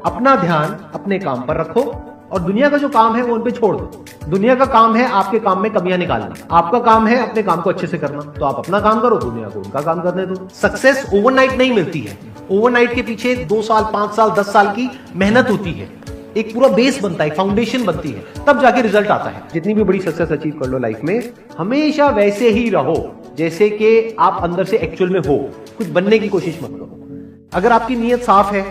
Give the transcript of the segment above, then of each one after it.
अपना ध्यान अपने काम पर रखो और दुनिया का जो काम है वो उन पे छोड़ दो। दुनिया का काम है आपके काम में कमियां निकालना, आपका काम है अपने काम को अच्छे से करना। तो आप अपना काम करो, दुनिया को उनका काम करने दो। सक्सेस ओवरनाइट नहीं मिलती है। ओवरनाइट के पीछे 2 साल 5 साल 10 साल की मेहनत होती है, एक पूरा बेस बनता है, फाउंडेशन बनती है, तब जाके रिजल्ट आता है। जितनी भी बड़ी सक्सेस अचीव कर लो लाइफ में, हमेशा वैसे ही रहो जैसे कि आप अंदर से एक्चुअल में हो। कुछ बनने की कोशिश मत करो। अगर आपकी नीयत साफ है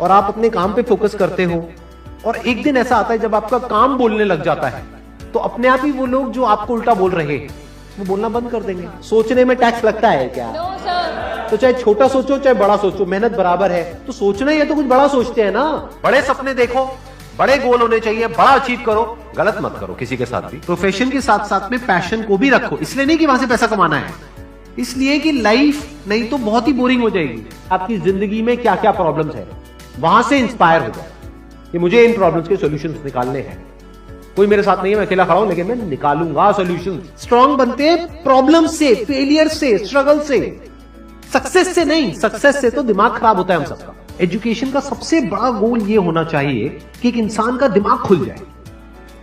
और आप अपने काम पे फोकस करते हो और एक दिन ऐसा आता है जब आपका काम बोलने लग जाता है, तो अपने आप ही वो लोग जो आपको उल्टा बोल रहे हैं वो बोलना बंद कर देंगे। सोचने में टैक्स लगता है क्या? तो चाहे छोटा सोचो चाहे बड़ा सोचो, मेहनत बराबर है। तो सोचना ही है तो कुछ बड़ा सोचते हैं ना। बड़े सपने देखो, बड़े गोल होने चाहिए, बड़ा अचीव करो, गलत मत करो किसी के साथ भी। प्रोफेशन के साथ साथ में पैशन को भी रखो। इसलिए नहीं कि वहां से पैसा कमाना है, इसलिए कि लाइफ नहीं तो बहुत ही बोरिंग हो जाएगी। आपकी जिंदगी में क्या क्या प्रॉब्लम्स है वहां से इंस्पायर हो जाए कि मुझे इन प्रॉब्लम्स के सॉल्यूशंस निकालने हैं। कोई मेरे साथ नहीं है, मैं अकेला खड़ा हूं, लेकिन मैं निकालूंगा सॉल्यूशन। स्ट्रांग बनते हैं प्रॉब्लम से, फेलियर से, स्ट्रगल से, सक्सेस से नहीं। सक्सेस से तो दिमाग खराब होता है हम सबका। एजुकेशन का सबसे बड़ा गोल ये होना चाहिए कि एक इंसान का दिमाग खुल जाए,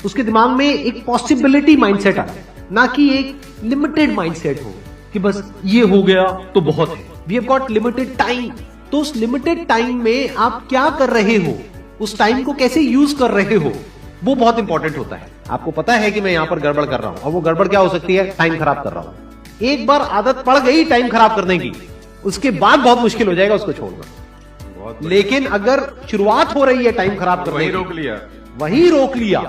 उसके दिमाग में एक पॉसिबिलिटी माइंडसेट आ जाए, ना कि एक लिमिटेड माइंडसेट हो कि बस ये हो गया तो बहुत है। We have got limited time. तो उस लिमिटेड टाइम में आप क्या कर रहे हो, उस टाइम को कैसे यूज कर रहे हो, वो बहुत इंपॉर्टेंट होता है। आपको पता है कि मैं यहां पर गड़बड़ कर रहा हूं, और वो गड़बड़ क्या हो सकती है? टाइम खराब कर रहा हूं। एक बार आदत पड़ गई टाइम खराब करने की, उसके बाद बहुत मुश्किल हो जाएगा उसको छोड़ना। लेकिन अगर शुरुआत हो रही है टाइम खराब करने की, वही रोक लिया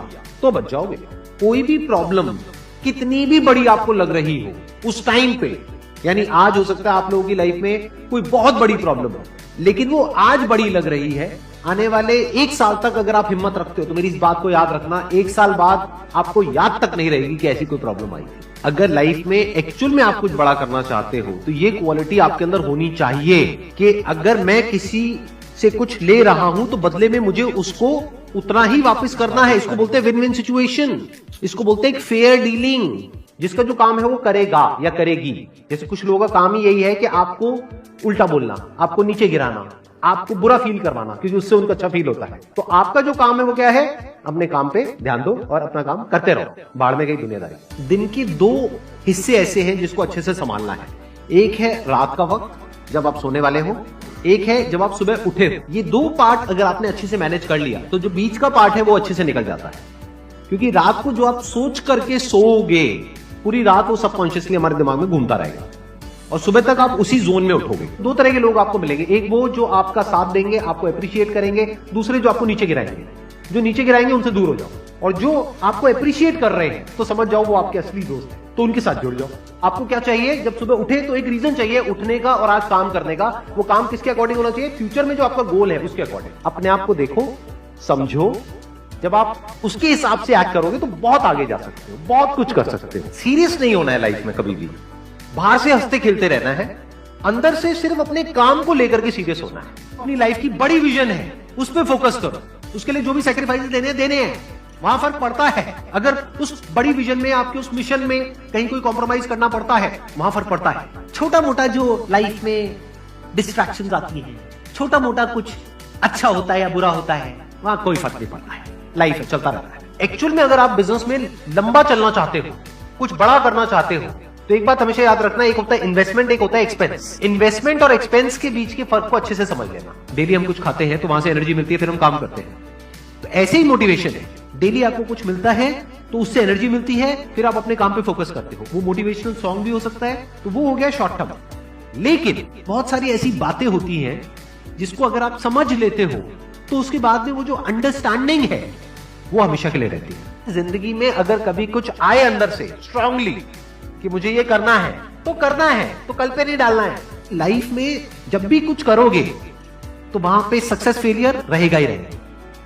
तो बच जाओगे। कोई भी प्रॉब्लम कितनी भी बड़ी आपको लग रही हो उस टाइम पे, यानी आज हो सकता है आप लोगों की लाइफ में कोई बहुत बड़ी प्रॉब्लम हो, लेकिन वो आज बड़ी लग रही है, आने वाले 1 साल तक अगर आप हिम्मत रखते हो तो मेरी इस बात को याद रखना, 1 साल बाद आपको याद तक नहीं रहेगी कि ऐसी कोई प्रॉब्लम आई थी। अगर लाइफ में एक्चुअल में आप कुछ बड़ा करना चाहते हो तो ये क्वालिटी आपके अंदर होनी चाहिए कि अगर मैं किसी से कुछ ले रहा हूं तो बदले में मुझे उसको उतना ही वापस करना है। इसको बोलते हैं विन विन सिचुएशन, इसको बोलते हैं एक फेयर डीलिंग। जिसका जो काम है वो करेगा या करेगी। जैसे कुछ लोगों का काम ही यही है कि आपको उल्टा बोलना, आपको नीचे गिराना, आपको बुरा फील करवाना, क्योंकि उससे उनको अच्छा फील होता है। तो आपका जो काम है वो क्या है? अपने काम पे ध्यान दो और अपना काम करते रहो। बाढ़ में गई दुनियादारी। दिन के 2 हिस्से ऐसे हैं जिसको अच्छे से संभालना है। एक है रात का वक्त जब आप सोने वाले हो, एक है जब आप सुबह उठे हो। ये 2 पार्ट अगर आपने अच्छे से मैनेज कर लिया तो जो बीच का पार्ट है वो अच्छे से निकल जाता है। क्योंकि रात को जो आप सोच करके सोओगे, पूरी रात वो सबकॉन्शियसली हमारे दिमाग में घूमता रहेगा और सुबह तक आप उसी जोन में उठोगे। 2 तरह के लोग आपको मिलेंगे, एक वो जो आपका साथ देंगे, आपको अप्रिशिएट करेंगे, दूसरे जो आपको नीचे गिराएंगे। जो नीचे गिराएंगे उनसे दूर हो जाओ, और जो आपको अप्रिशिएट कर रहे हैं तो समझ जाओ वो आपके असली दोस्त हैं, तो उनके साथ जुड़ जाओ। आपको क्या चाहिए? जब सुबह उठे तो एक रीजन चाहिए उठने का और आज काम करने का। वो काम किसके अकॉर्डिंग होना चाहिए? फ्यूचर में जो आपका गोल है उसके अकॉर्डिंग। अपने आप को देखो, समझो। जब आप उसके हिसाब से एक्ट करोगे तो बहुत आगे जा सकते हो, बहुत कुछ कर सकते हो। सीरियस नहीं होना है लाइफ में कभी भी। बाहर से हंसते खेलते रहना है, अंदर से सिर्फ अपने काम को लेकर के सीरियस होना है। अपनी लाइफ की बड़ी विजन है, उस पर फोकस करो। उसके लिए जो भी सैक्रिफाइस देने हैं, वहां फर्क पड़ता है। अगर उस बड़ी विजन में, आपके उस मिशन में कहीं कोई कॉम्प्रोमाइज करना पड़ता है, वहां फर्क पड़ता है। छोटा मोटा जो लाइफ में डिस्ट्रैक्शंस आती है, छोटा मोटा कुछ अच्छा होता है या बुरा होता है, वहां कोई फर्क नहीं पड़ता है। लाइफ है, चलता रहता है। एक्चुअल में अगर आप बिजनेस में लंबा चलना चाहते हो, कुछ बड़ा करना चाहते हो, तो एक बात हमेशा याद रखना, एक होता है इन्वेस्टमेंट, एक होता है एक्सपेंस। इन्वेस्टमेंट और एक्सपेंस के बीच के फर्क को अच्छे से समझ लेना। डेली हम कुछ खाते हैं तो वहां से एनर्जी मिलती है, फिर हम काम करते हैं। तो ऐसे ही मोटिवेशन है, डेली आपको कुछ मिलता है तो उससे एनर्जी मिलती है, फिर आप अपने काम पे फोकस करते हो। वो मोटिवेशनल सॉन्ग भी हो सकता है, तो वो हो गया शॉर्ट टर्म। लेकिन बहुत सारी ऐसी बातें होती हैं जिसको अगर आप समझ लेते हो तो उसके बाद में वो जो अंडरस्टैंडिंग है वो हमेशा के लिए रहती है। जिंदगी में अगर कभी कुछ आए अंदर से स्ट्रांगली कि मुझे ये करना है तो करना है, तो कल पे नहीं डालना है। लाइफ में जब भी कुछ करोगे तो वहां पे सक्सेस फेलियर रहेगा ही रहेगा,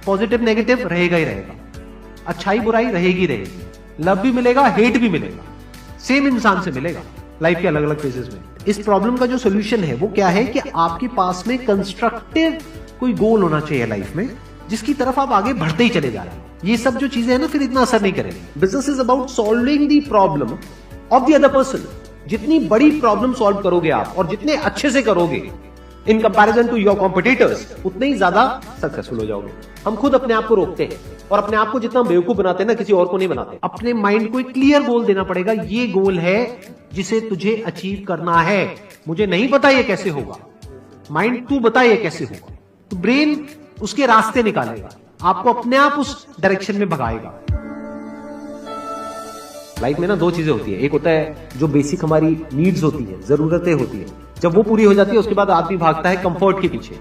पॉजिटिव नेगेटिव रहेगा ही रहेगा, अच्छाई बुराई रहेगी रहेगी, लव भी मिलेगा, हेट भी मिलेगा, सेम इंसान से मिलेगा लाइफ के अलग अलग फेजेस में। इस प्रॉब्लम का जो सोल्यूशन है वो क्या है कि आपके पास में कंस्ट्रक्टिव कोई गोल होना चाहिए लाइफ में, जिसकी तरफ आप आगे बढ़ते ही चले जा रहे हैं। ये सब जो चीजें हैं ना, फिर इतना असर नहीं करेंगे। Business is about solving the problem of the other person. जितनी बड़ी प्रॉब्लम सॉल्व करोगे आप और जितने अच्छे से करोगे, in comparison to your competitors, उतने ही ज्यादा सक्सेसफुल हो जाओगे। हम खुद अपने आप को रोकते हैं और अपने आप को जितना बेवकूफ बनाते हैं ना, किसी और को नहीं बनाते। अपने माइंड को एक क्लियर गोल देना पड़ेगा, ये गोल है जिसे तुझे अचीव करना है। मुझे नहीं पता ये कैसे होगा, माइंड तू बता ये कैसे होगा। तो ब्रेन उसके रास्ते निकालेगा, आपको अपने आप उस डायरेक्शन में भगाएगा। लाइफ में ना दो चीजें होती है, एक होता है जो बेसिक हमारी नीड्स होती है, जरूरतें होती है। जब वो पूरी हो जाती है उसके बाद आदमी भागता है कंफर्ट के पीछे।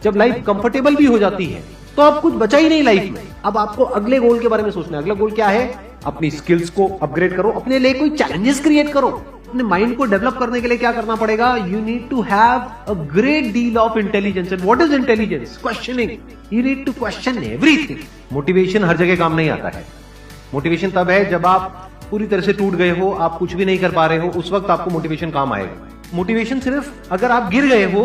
जब लाइफ कंफर्टेबल भी हो जाती है तो अब कुछ बचा ही नहीं लाइफ में। अब आपको अगले गोल के बारे में सोचना है। अगला गोल क्या है? अपनी स्किल्स को अपग्रेड करो, अपने लिए कोई चैलेंजेस क्रिएट करो। अपने माइंड को डेवलप करने के लिए क्या करना पड़ेगा? You need to have a great deal of intelligence. And what is intelligence? Questioning. You need to question everything. Motivation हर जगह काम नहीं आता है। मोटिवेशन तब है जब आप पूरी तरह से टूट गए हो, आप कुछ भी नहीं कर पा रहे हो, उस वक्त आपको मोटिवेशन काम आएगा। मोटिवेशन सिर्फ अगर आप गिर गए हो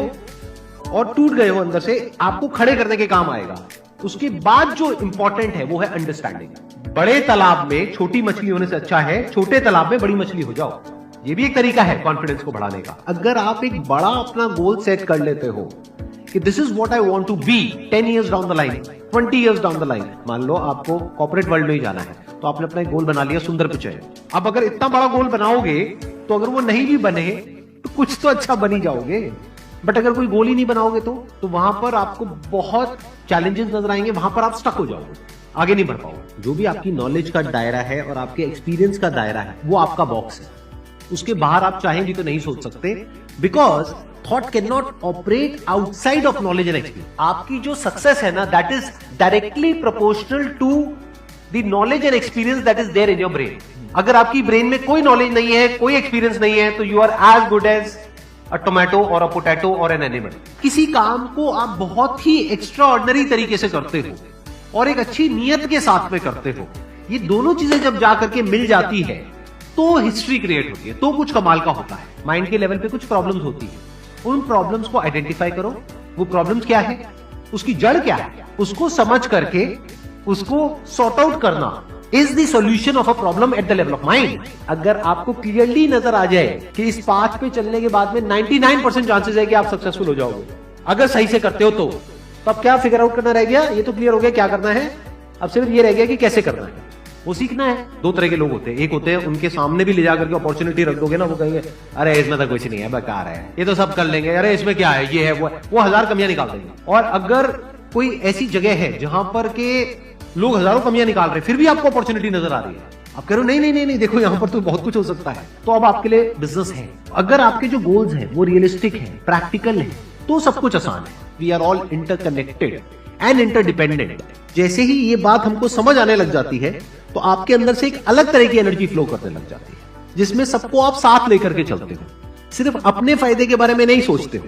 और टूट गए हो अंदर से, आपको खड़े करने के काम आएगा। उसके बाद जो इंपॉर्टेंट है वो है अंडरस्टैंडिंग। बड़े तालाब में छोटी मछली होने से अच्छा है छोटे तालाब में बड़ी मछली हो जाओ। ये भी एक तरीका है कॉन्फिडेंस को बढ़ाने का। अगर आप एक बड़ा अपना गोल सेट कर लेते हो कि this is what I want to be 10 years down the line, 20 years down the line. मान लो आपको कॉर्पोरेट वर्ल्ड में ही जाना है, तो आपने अपना एक गोल बना लिया सुंदर पिचाई। अब अगर इतना बड़ा गोल बनाओगे तो अगर वो नहीं भी बने तो कुछ तो अच्छा बन ही जाओगे। बट अगर कोई गोल ही नहीं बनाओगे तो वहां पर आपको बहुत चैलेंजेस नजर आएंगे, वहां पर आप स्टक हो जाओगे, आगे नहीं बढ़ पाओगे। जो भी आपकी नॉलेज का दायरा है और आपके एक्सपीरियंस का दायरा है वो आपका बॉक्स है। उसके बाहर आप चाहेंगे तो नहीं सोच सकते, because thought can not operate outside of knowledge and experience. आपकी जो सक्सेस है ना, that is directly proportional to the knowledge and experience that is there in your brain. अगर आपकी ब्रेन में कोई नॉलेज नहीं है, कोई एक्सपीरियंस नहीं है, तो you are as good as a tomato और अ पोटैटो और एन एनिमल। किसी काम को आप बहुत ही एक्स्ट्रा ऑर्डिनरी तरीके से करते हो और एक अच्छी नीयत के साथ में करते हो, ये दोनों चीजें जब जाकर के मिल जाती है तो हिस्ट्री क्रिएट होती है, तो कुछ कमाल का होता है। माइंड के लेवल पे कुछ प्रॉब्लम्स होती है, उन प्रॉब्लम्स को आइडेंटिफाई करो। वो प्रॉब्लम्स क्या है, उसकी जड़ क्या है, उसको समझ करके उसको सॉर्ट आउट करना is the solution of a problem at the level of mind. अगर आपको क्लियरली नजर आ जाए कि इस पाथ पे चलने के बाद में 99% चांसेस है कि आप सक्सेसफुल हो जाओगे, अगर सही से करते हो तो अब क्या फिगर आउट करना रह गया? ये तो क्लियर हो गया क्या करना है, अब सिर्फ ये रह गया कि कैसे करना है, वो सीखना है। दो तरह के लोग होते हैं, एक होते हैं उनके सामने भी ले जाकर के अपॉर्चुनिटी रख दोगे ना, वो कहेंगे अरे इसमें तो कुछ नहीं है, बेकार है, ये तो सब कर लेंगे, अरे इसमें क्या है, ये है वो 1000 कमियां निकाल देंगे। और अगर कोई ऐसी जगह है जहां पर के लोग हजारों कमियां निकाल रहे हैं, फिर भी आपको अपॉर्चुनिटी नजर आ रही है, आप कह रहे हो नहीं नहीं नहीं नहीं, देखो यहां पर तो बहुत कुछ हो सकता है, तो अब आपके लिए बिजनेस है। अगर आपके जो गोल्स हैं वो रियलिस्टिक है, प्रैक्टिकल है, तो सब कुछ आसान है। We are all interconnected and interdependent. जैसे ही ये बात हमको समझ आने लग जाती है तो आपके अंदर से एक अलग तरह की एनर्जी फ्लो करने लग जाती है, जिसमें सबको आप साथ लेकर के चलते हो। सिर्फ अपने फायदे के बारे में नहीं सोचते हो,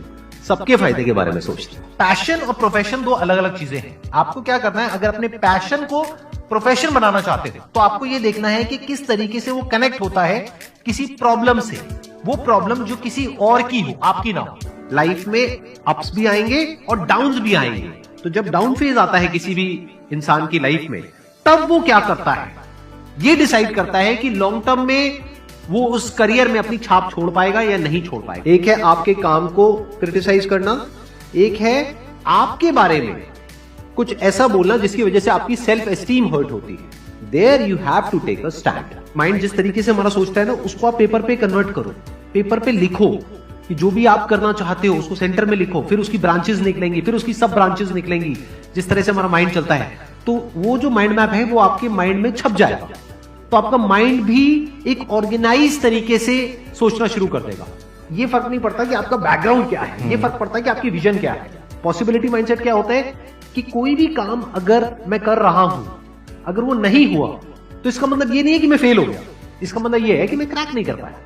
सबके फायदे के बारे में सोचते हो। पैशन और प्रोफेशन दो अलग अलग चीजें हैं। आपको क्या करना है, अगर अपने पैशन को प्रोफेशन बनाना चाहते हो तो आपको यह देखना है कि किस तरीके से वो कनेक्ट होता है किसी प्रॉब्लम से। वो प्रॉब्लम जो किसी और की हो, आपकी ना हो। लाइफ में अप्स भी आएंगे और डाउन्स भी आएंगे। तो जब डाउन फेज आता है किसी भी इंसान की लाइफ में, तब वो क्या करता है, ये डिसाइड करता है कि लॉन्ग टर्म में वो उस करियर में अपनी छाप छोड़ पाएगा या नहीं छोड़ पाएगा। एक है आपके काम को क्रिटिसाइज करना, एक है आपके बारे में कुछ ऐसा बोलना जिसकी वजह से आपकी सेल्फ एस्टीम हर्ट होती है। There you have to take a stand. Mind जिस तरीके से हमारा सोचता है ना, उसको आप पेपर पे कन्वर्ट करो, पेपर पे लिखो कि जो भी आप करना चाहते हो उसको सेंटर में लिखो, फिर उसकी ब्रांचेस निकलेंगी, फिर उसकी सब ब्रांचेस निकलेंगी। जिस तरह से हमारा माइंड चलता है, तो वो जो माइंड मैप है वो आपके माइंड में छप जाएगा, तो आपका माइंड भी एक ऑर्गेनाइज तरीके से सोचना शुरू कर देगा। ये फर्क नहीं पड़ता कि आपका बैकग्राउंड क्या है, ये फर्क पड़ता है कि आपकी विजन क्या है। पॉसिबिलिटी माइंडसेट क्या होता है कि कोई भी काम अगर मैं कर रहा हूं, अगर वो नहीं हुआ तो इसका मतलब ये नहीं है कि मैं फेल हो गया, इसका मतलब ये है कि मैं क्रैक नहीं कर पाया।